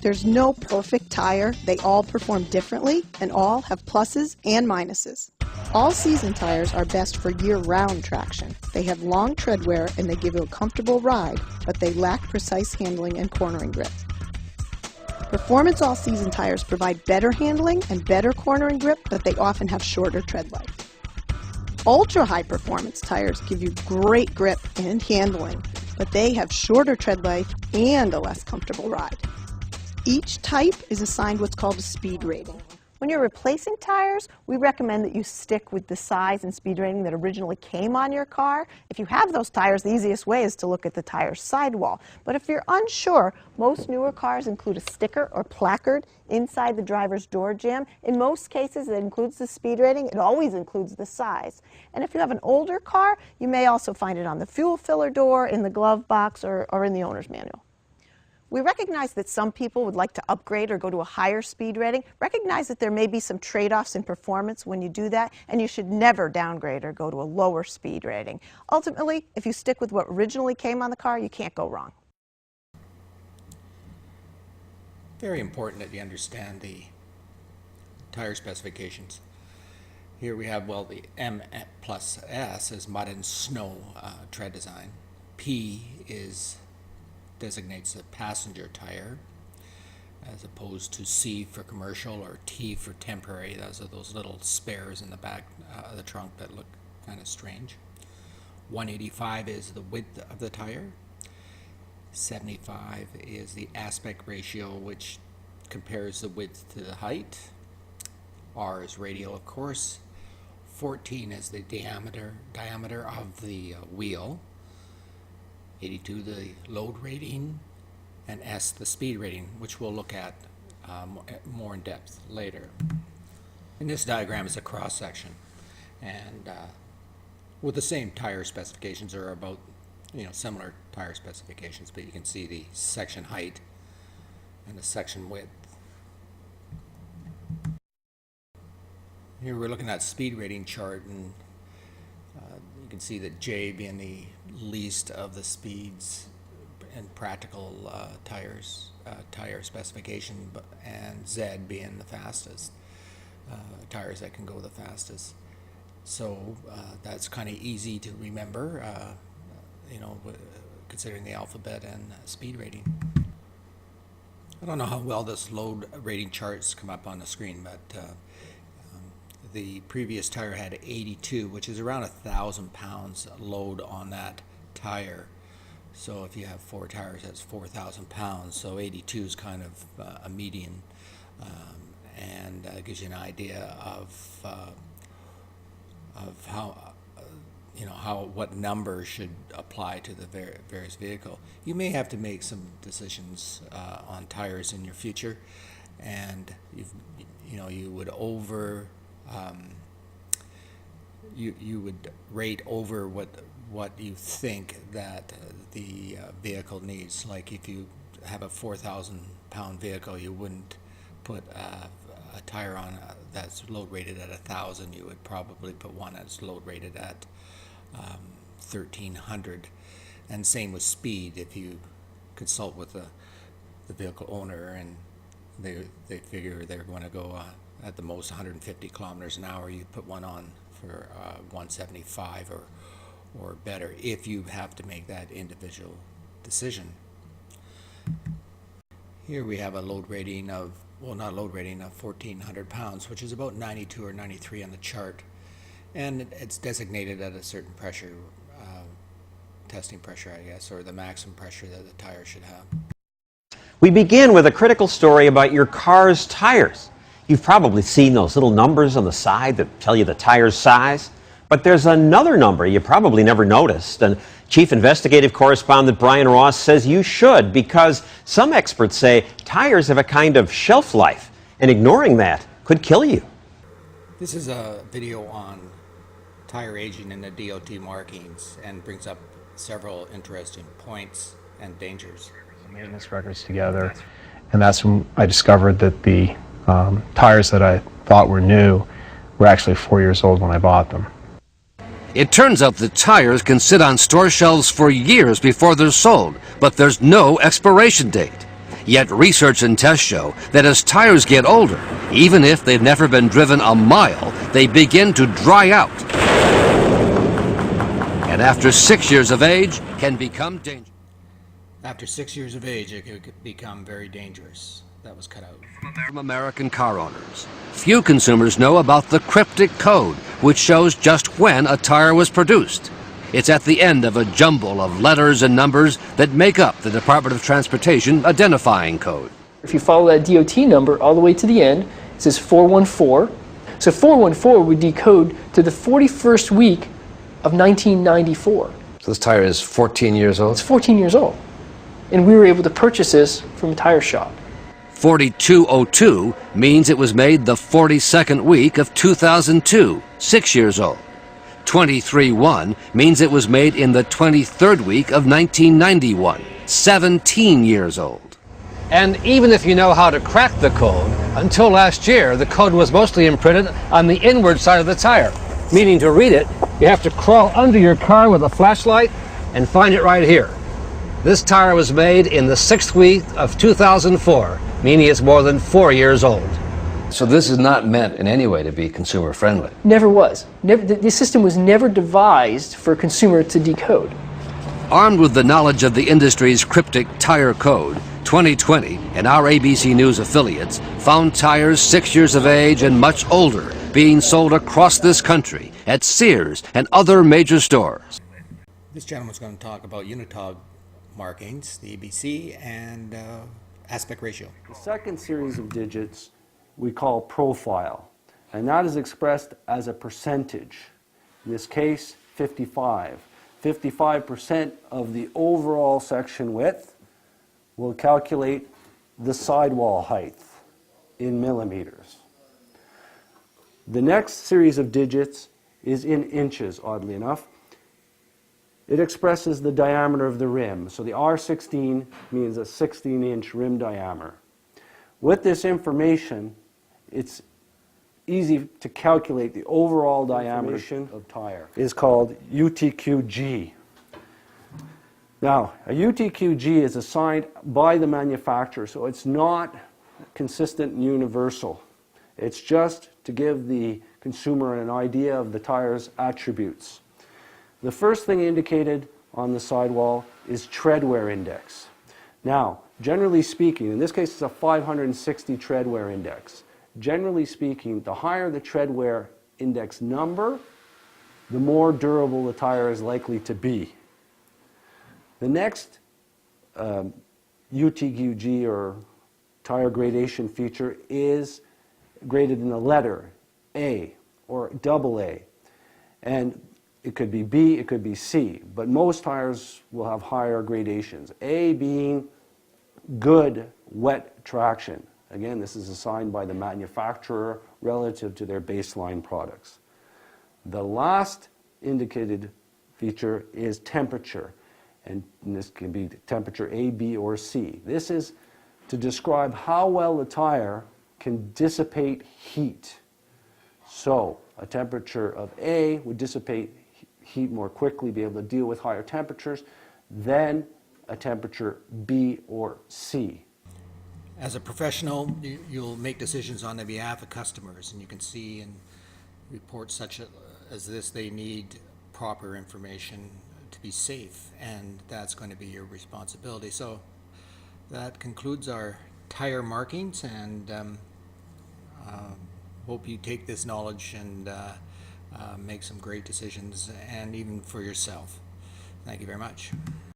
There's no perfect tire. They all perform differently and all have pluses and minuses. All-season tires are best for year-round traction. They have long tread wear and they give you a comfortable ride, but they lack precise handling and cornering grip. Performance all-season tires provide better handling and better cornering grip, but they often have shorter tread life. Ultra-high performance tires give you great grip and handling, but they have shorter tread life and a less comfortable ride. Each type is assigned what's called a speed rating. When you're replacing tires, we recommend that you stick with the size and speed rating that originally came on your car. If you have those tires, the easiest way is to look at the tire sidewall. But if you're unsure, most newer cars include a sticker or placard inside the driver's door jamb. In most cases, it includes the speed rating. It always includes the size. And if you have an older car, you may also find it on the fuel filler door, in the glove box, or in the owner's manual. We recognize that some people would like to upgrade or go to a higher speed rating. Recognize that there may be some trade-offs in performance when you do that, and you should never downgrade or go to a lower speed rating. Ultimately, if you stick with what originally came on the car, you can't go wrong. Very important that you understand the tire specifications. Here we have, well, the M plus S is mud and snow tread design. P designates a passenger tire, as opposed to C for commercial or T for temporary. Those are those little spares in the back of the trunk that look kind of strange. 185 is the width of the tire. 75 is the aspect ratio, which compares the width to the height. R is radial, of course. 14 is the diameter of the wheel. 82 the load rating, and S the speed rating, which we'll look at more in depth later. And this diagram is a cross section, and with the same tire specifications, or about similar tire specifications, but you can see the section height and the section width. Here we're looking at speed rating chart, and you can see that J being the least of the speeds and practical tire specification, and Z being the fastest, tires that can go the fastest. So that's kind of easy to remember, considering the alphabet and speed rating. I don't know how well this load rating charts come up on the screen, but the previous tire had 82, which is around 1,000 pounds load on that tire. So if you have 4 tires, that's 4,000 pounds. So 82 is kind of a median, and gives you an idea of how what number should apply to the various vehicle. You may have to make some decisions on tires in your future, and you would you would rate over what you think that the vehicle needs. Like if you have a 4,000 pound vehicle, you wouldn't put a tire on that's load rated at 1,000. You would probably put one that's load rated at 1,300. And same with speed. If you consult with the vehicle owner and they figure they're going to go at the most 150 kilometers an hour, you put one on for 175 or better, if you have to make that individual decision. Here we have a load rating of, well, not load rating, of 1,400 pounds, which is about 92 or 93 on the chart, and it's designated at a certain pressure, testing pressure, I guess, or the maximum pressure that the tire should have. We begin with a critical story about your car's tires. You've probably seen those little numbers on the side that tell you the tire's size. But there's another number you probably never noticed, and Chief Investigative Correspondent Brian Ross says you should, because some experts say tires have a kind of shelf life, and ignoring that could kill you. This is a video on tire aging and the DOT markings, and brings up several interesting points and dangers. Maintenance records together, and that's when I discovered that the tires that I thought were new were actually 4 years old when I bought them. It turns out that tires can sit on store shelves for years before they're sold, but there's no expiration date. Yet research and tests show that as tires get older, even if they've never been driven a mile, they begin to dry out. And after 6 years of age, can become dangerous. After 6 years of age, it could become very dangerous. That was cut out. From American car owners, few consumers know about the cryptic code, which shows just when a tire was produced. It's at the end of a jumble of letters and numbers that make up the Department of Transportation identifying code. If you follow that DOT number all the way to the end, it says 414. So 414 would decode to the 41st week of 1994. So this tire is 14 years old? It's 14 years old. And we were able to purchase this from a tire shop. 4202 means it was made the 42nd week of 2002, 6 years old. 23-1 means it was made in the 23rd week of 1991, 17 years old. And even if you know how to crack the code, until last year the code was mostly imprinted on the inward side of the tire. Meaning to read it, you have to crawl under your car with a flashlight and find it right here. This tire was made in the 6th week of 2004, meaning it's more than 4 years old. So this is not meant in any way to be consumer friendly? Never was. This system was never devised for a consumer to decode. Armed with the knowledge of the industry's cryptic tire code, 2020 and our ABC News affiliates found tires 6 years of age and much older being sold across this country at Sears and other major stores. This gentleman's going to talk about unitog markings, the ABC, and aspect ratio. The second series of digits we call profile, and that is expressed as a percentage. In this case, 55. 55% of the overall section width will calculate the sidewall height in millimeters. The next series of digits is in inches, oddly enough. It expresses the diameter of the rim. So the R16 means a 16-inch rim diameter. With this information, it's easy to calculate the overall diameter of tire. It's called UTQG. Now, a UTQG is assigned by the manufacturer, so it's not consistent and universal. It's just to give the consumer an idea of the tire's attributes. The first thing indicated on the sidewall is tread wear index. Now, generally speaking, in this case it's a 560 tread wear index. Generally speaking, the higher the tread wear index number, the more durable the tire is likely to be. The next UTQG or tire gradation feature is graded in the letter A or AA. And it could be B, it could be C, but most tires will have higher gradations. A being good wet traction. Again, this is assigned by the manufacturer relative to their baseline products. The last indicated feature is temperature, and this can be temperature A, B, or C. This is to describe how well the tire can dissipate heat. So a temperature of A would dissipate heat more quickly, be able to deal with higher temperatures than a temperature B or C. As a professional, you'll make decisions on the behalf of customers, and you can see in reports such as this, they need proper information to be safe, and that's going to be your responsibility. So that concludes our tire markings, and hope you take this knowledge and make some great decisions, and even for yourself. Thank you very much.